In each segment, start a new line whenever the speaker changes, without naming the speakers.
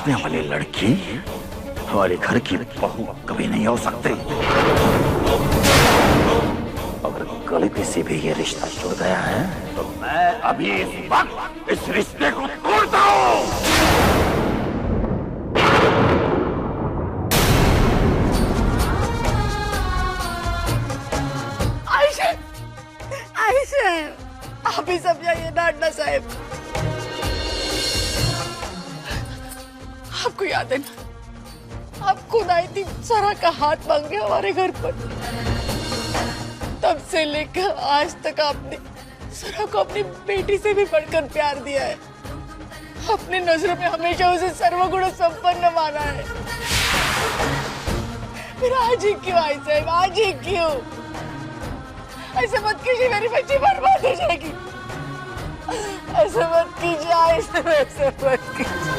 नाचने वाली लड़की हमारे घर की बहू कभी नहीं हो सकती। अगर गलती से भी ये रिश्ता जुड़ गया है तो मैं अभी इस वक्त इस रिश्ते को तोड़ता हूं।
आयशा, आयशा, आप ही समझाइए ना अन्ना साहब। आपको याद है ना, आप खुद आई थी सरा का हाथ मांगने हमारे घर पर। तब से लेकर आज तक आपने सरा को अपनी बेटी से भी बढ़कर प्यार दिया है। अपनी नजरों में हमेशा उसे सर्वगुण संपन्न माना है। फिर आज ही क्यों आई साहब, आज ही क्यों? ऐसे मत कीजिए, मेरी बच्ची बर्बाद हो जाएगी। ऐसे मत कीजिए आयशा, ऐसे मत कीजिए।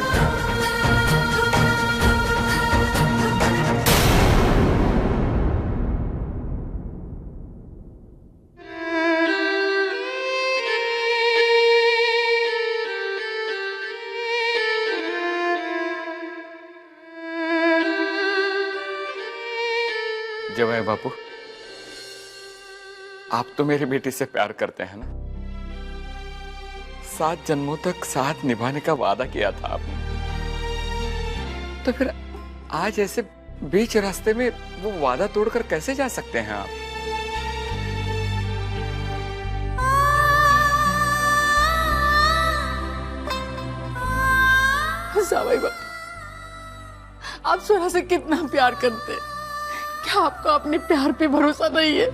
जवाई बापू, आप तो मेरी बेटी से प्यार करते हैं ना? 7 जन्मों तक साथ निभाने का वादा किया था आपने, तो फिर आज ऐसे बीच रास्ते में वो वादा तोड़कर कैसे जा सकते हैं आप?
जवाई बापू, आप सरा से कितना प्यार करते हैं, क्या आपको अपने प्यार पे भरोसा नहीं है?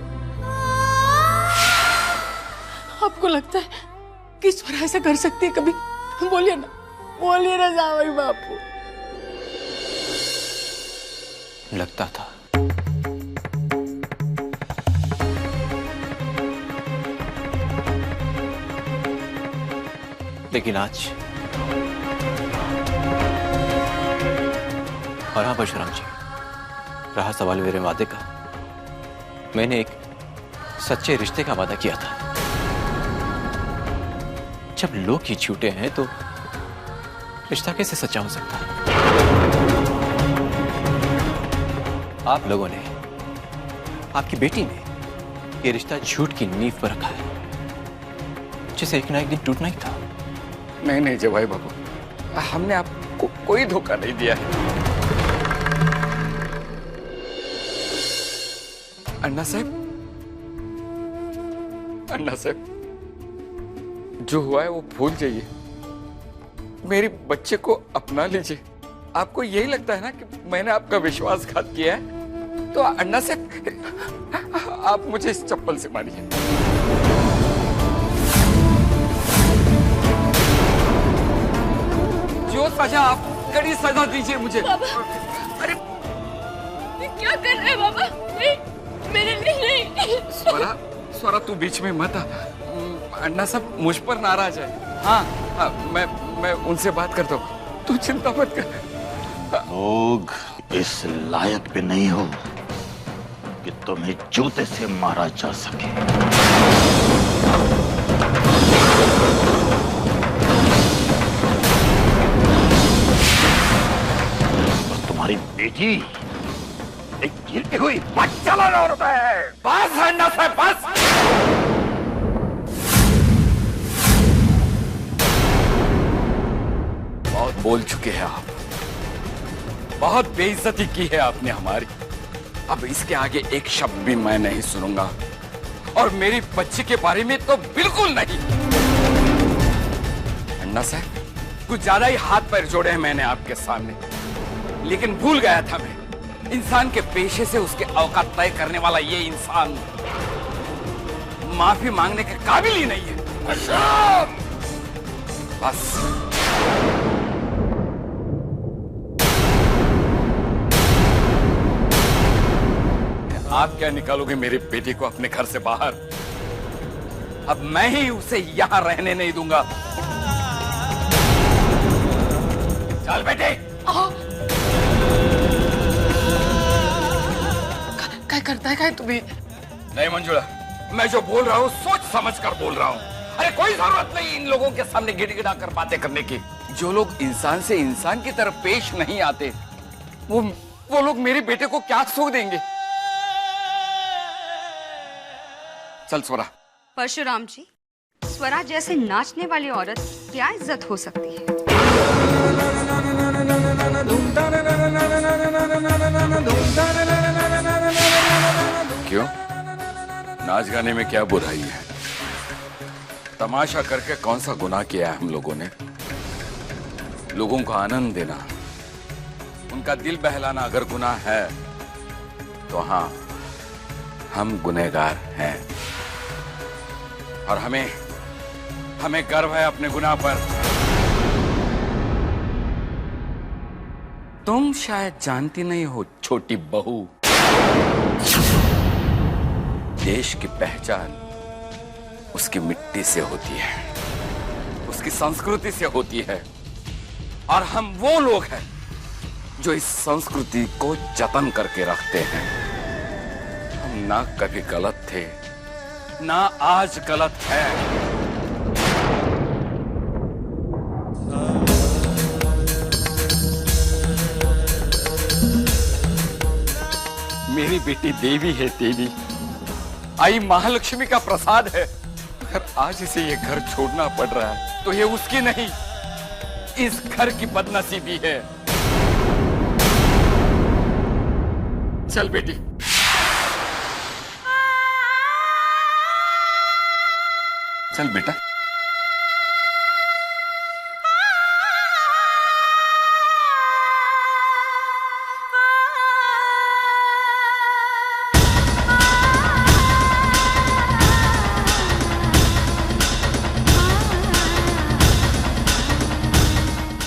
आपको लगता है कि स्वरा ऐसा कर सकती है कभी? बोलिए ना जावई बापू।
लगता था, लेकिन आज और हाँ परशुराम जी, रहा सवाल मेरे वादे का, मैंने एक सच्चे रिश्ते का वादा किया था। जब लोग ही झूठे हैं तो रिश्ता कैसे सच्चा हो सकता है? आप लोगों ने, आपकी बेटी ने ये रिश्ता झूठ की नींव पर रखा है, जिसे एक ना एक दिन टूटना ही था।
नहीं जवाई बाबू, हमने आपको कोई धोखा नहीं दिया है। अन्ना साहब, जो हुआ है वो भूल जाइए, मेरी बच्चे को अपना लीजिए। आपको यही लगता है ना कि मैंने आपका विश्वासघात किया है? तो अन्ना साहब, आप मुझे इस चप्पल से मारिए। जो सजा, आप कड़ी सजा दीजिए मुझे।
अरे क्या कर रहे हैं बाबा? नहीं, मेरे लिए नहीं।
स्वरा तू बीच में मत आ। अन्ना साहब मुझ पर नाराज है। हाँ, मैं उनसे बात करता हूँ, तू चिंता मत कर।
लोग इस लायक भी नहीं हो कि तुम्हें जूते से मारा जा सके। बस तुम्हारी बेटी एक गिरती हुई बच्चा लगा होता है। बस अन्ना साहब, बस।
बहुत बोल चुके हैं आप, बहुत बेइज्जती की है आपने हमारी। अब इसके आगे एक शब्द भी मैं नहीं सुनूंगा, और मेरी बच्ची के बारे में तो बिल्कुल नहीं। अन्ना साहब, कुछ ज्यादा ही हाथ पैर जोड़े हैं मैंने आपके सामने, लेकिन भूल गया था मैं, इंसान के पेशे से उसके औकात तय करने वाला ये इंसान माफी मांगने के काबिल ही नहीं है। बस आप क्या निकालोगे मेरी बेटी को अपने घर से बाहर? अब मैं ही उसे यहां रहने नहीं दूंगा। चल बेटे।
क्या करता है तुम्हें?
नहीं मंजुला, मैं जो बोल रहा हूँ सोच समझ कर बोल रहा हूँ। अरे कोई जरूरत नहीं इन लोगों के सामने गिड़गिड़ा कर बातें करने की। जो लोग इंसान से इंसान की तरफ पेश नहीं आते, वो लोग मेरे बेटे को क्या सुख देंगे? चल स्वरा।
परशुराम जी, स्वरा जैसे नाचने वाली औरत क्या इज्जत हो सकती है?
क्यों? नाच गाने में क्या बुराई है? तमाशा करके कौन सा गुनाह किया है हम लोगों ने? लोगों को आनंद देना, उनका दिल बहलाना अगर गुनाह है तो हाँ, हम गुनहगार हैं और हमें गर्व है अपने गुनाह पर। तुम शायद जानती नहीं हो छोटी बहू, देश की पहचान उसकी मिट्टी से होती है, उसकी संस्कृति से होती है, और हम वो लोग हैं जो इस संस्कृति को जतन करके रखते हैं। हम ना कभी गलत थे, ना आज गलत है। मेरी बेटी देवी है, देवी आई महालक्ष्मी का प्रसाद है। अगर आज इसे ये घर छोड़ना पड़ रहा है तो ये उसकी नहीं, इस घर की बदनसीबी है। चल बेटी, चल बेटा।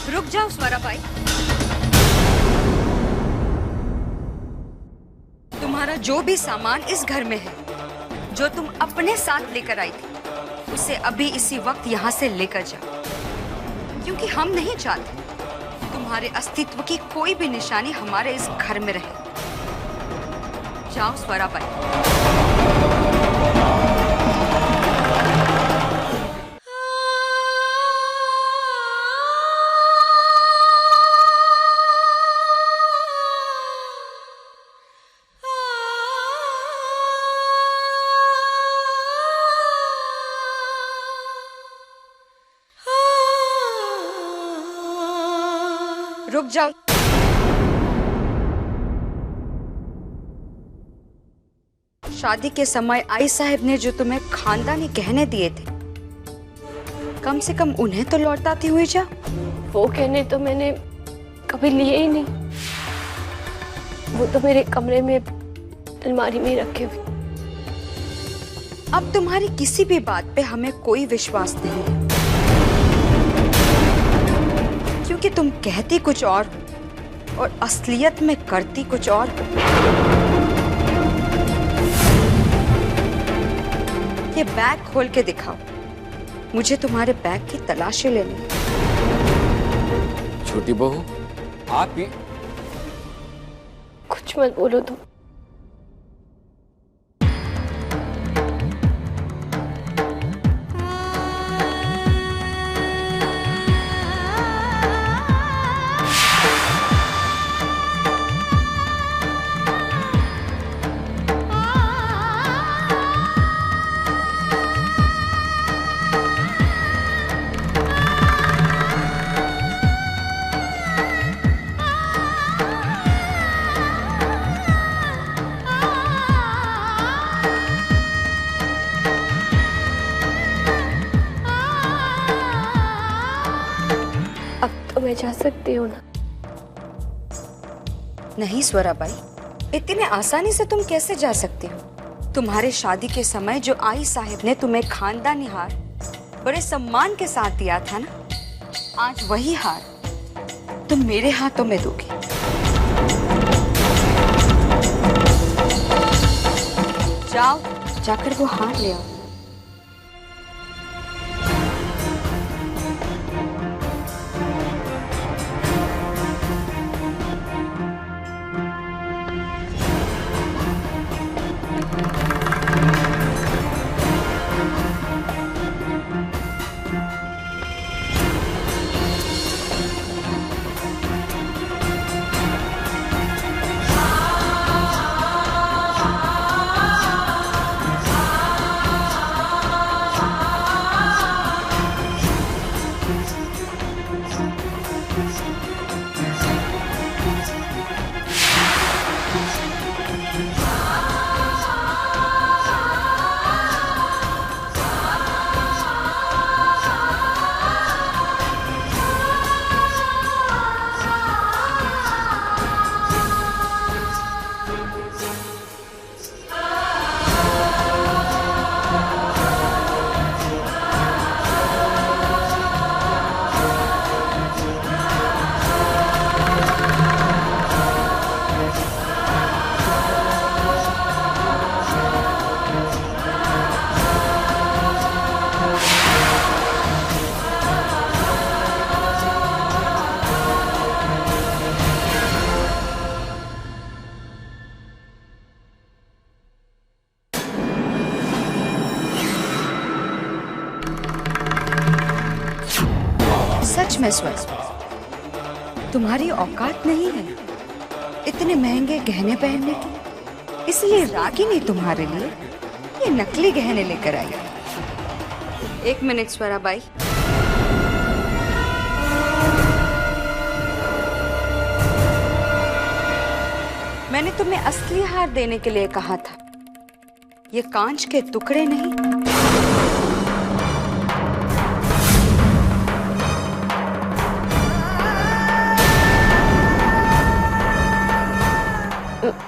रुक जाओ स्वराबाई, तुम्हारा जो भी सामान इस घर में है, जो तुम अपने साथ लेकर आई थी, उसे अभी इसी वक्त यहाँ से लेकर जाओ, क्योंकि हम नहीं चाहते तुम्हारे अस्तित्व की कोई भी निशानी हमारे इस घर में रहे। जाओ स्वराबाई। रुक जाओ। शादी के समय आई साहब ने जो तुम्हें खानदानी गहने दिए थे, कम से कम उन्हें तो लौटाती हुई जा।
वो गहने तो मैंने कभी लिए ही नहीं, वो तो मेरे कमरे में अलमारी में ही रखे हुए।
अब तुम्हारी किसी भी बात पे हमें कोई विश्वास नहीं है, क्योंकि तुम कहती कुछ और असलियत में करती कुछ और। ये बैग खोल के दिखाओ, मुझे तुम्हारे बैग की तलाशी लेनी है।
छोटी बहू, आप ही
कुछ मत बोलो तुम। मैं जा सकती हूँ ना?
नहीं स्वराबाई, इतने आसानी से तुम कैसे जा सकती हो? तुम्हारे शादी के समय जो आई साहब ने तुम्हें खानदानी हार बड़े सम्मान के साथ दिया था ना, आज वही हार तुम मेरे हाथों में दोगी। जाओ, जाकर वो हार ले आओ। सच में स्वरा, तुम्हारी औकात नहीं है इतने महंगे गहने पहनने की, इसलिए रागिनी तुम्हारे लिए ये नकली गहने लेकर आई है। 1 मिनट स्वरा बाई। मैंने तुम्हें असली हार देने के लिए कहा था, ये कांच के टुकड़े नहीं।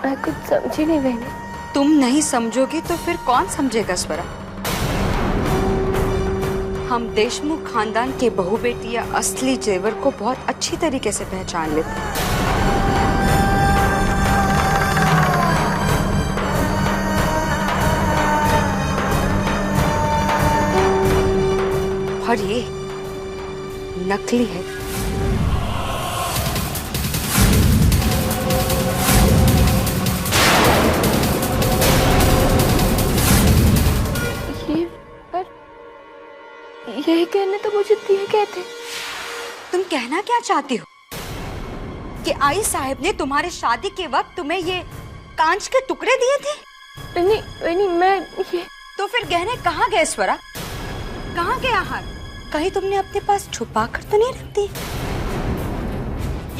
मैं कुछ समझी नहीं बहनी।
तुम नहीं समझोगी तो फिर कौन समझेगा स्वरा? हम देशमुख खानदान के बहू बेटियां असली जेवर को बहुत अच्छी तरीके से पहचान लेते हैं। और ये नकली है।
यही कहने तो मुझे दिए गए थे।
तुम कहना क्या चाहती हो कि आई साहब ने तुम्हारे शादी के वक्त तुम्हें ये कांच के टुकड़े दिए थे?
नहीं मैं ये।
तो फिर गहने कहाँ गए स्वरा? कहाँ गया हार? कहीं तुमने अपने पास छुपा कर तो नहीं रख दी,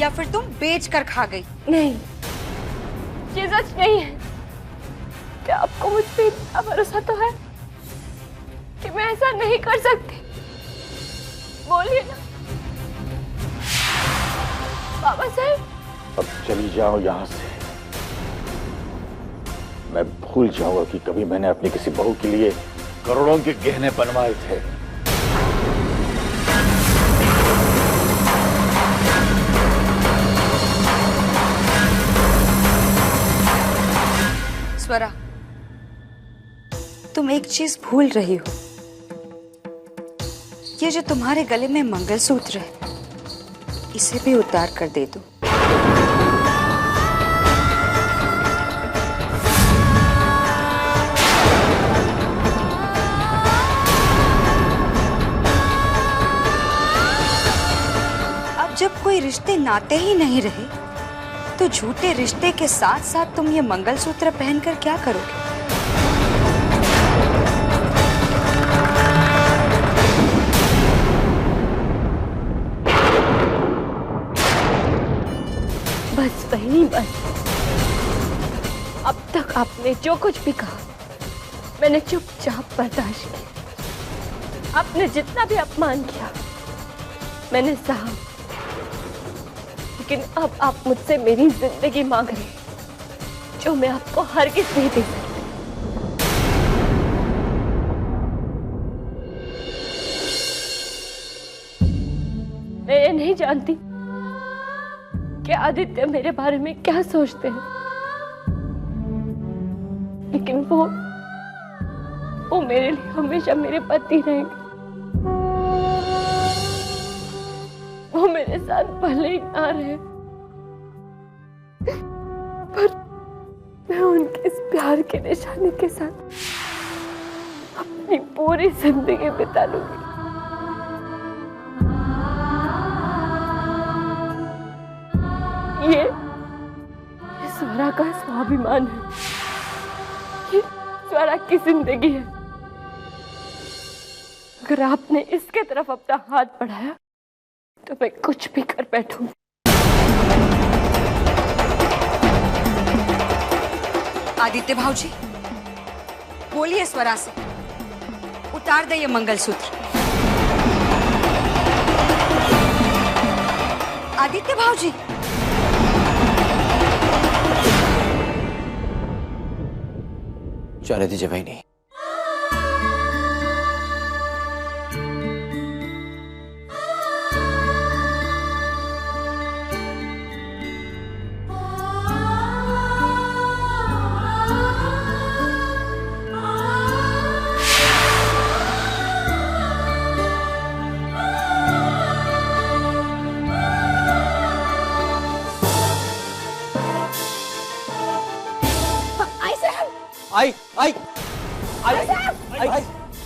या फिर तुम बेच कर खा गई?
नहीं, ये सच नहीं है। क्या आपको मुझ पे इतना भरोसा तो है कि मैं ऐसा नहीं कर सकती? बोलिए ना बाबा साहब।
अब चली जाओ यहाँ से। मैं भूल जाऊंगा कि कभी मैंने अपनी किसी बहू के लिए करोड़ों के गहने बनवाए थे।
स्वरा, तुम एक चीज भूल रही हो। ये जो तुम्हारे गले में मंगलसूत्र है, इसे भी उतार कर दे दो। अब जब कोई रिश्ते नाते ही नहीं रहे, तो झूठे रिश्ते के साथ साथ तुम ये मंगलसूत्र पहनकर क्या करोगे?
बस बहनी बस। अब तक आपने जो कुछ भी कहा मैंने चुपचाप बर्दाश्त किया। आपने जितना भी अपमान किया मैंने सहा, लेकिन अब आप मुझसे मेरी जिंदगी मांग रहे हैं, जो मैं आपको हरगिज़ नहीं दे सकती। मैं ये नहीं जानती कि आदित्य मेरे बारे में क्या सोचते हैं, लेकिन वो मेरे लिए हमेशा मेरे पति रहेंगे। वो मेरे साथ भले ही ना रहे, पर मैं उनके इस प्यार के निशानी के साथ अपनी पूरी जिंदगी बिता लूंगी। ये स्वरा का स्वाभिमान है, ये स्वरा की जिंदगी है। अगर आपने इसके तरफ अपना हाथ बढ़ाया तो मैं कुछ भी कर बैठूंगी।
आदित्य भाऊजी, बोलिए स्वरा से, उतार दे ये मंगलसूत्र। आदित्य भाऊजी,
जाने दीजिए भाई। नहीं,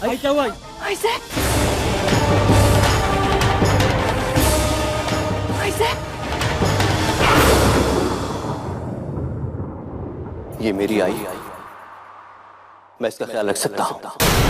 आई क्या हुआ?
आई साहब,
ये मेरी आई, मैं इसका ख्याल रख सकता हूं।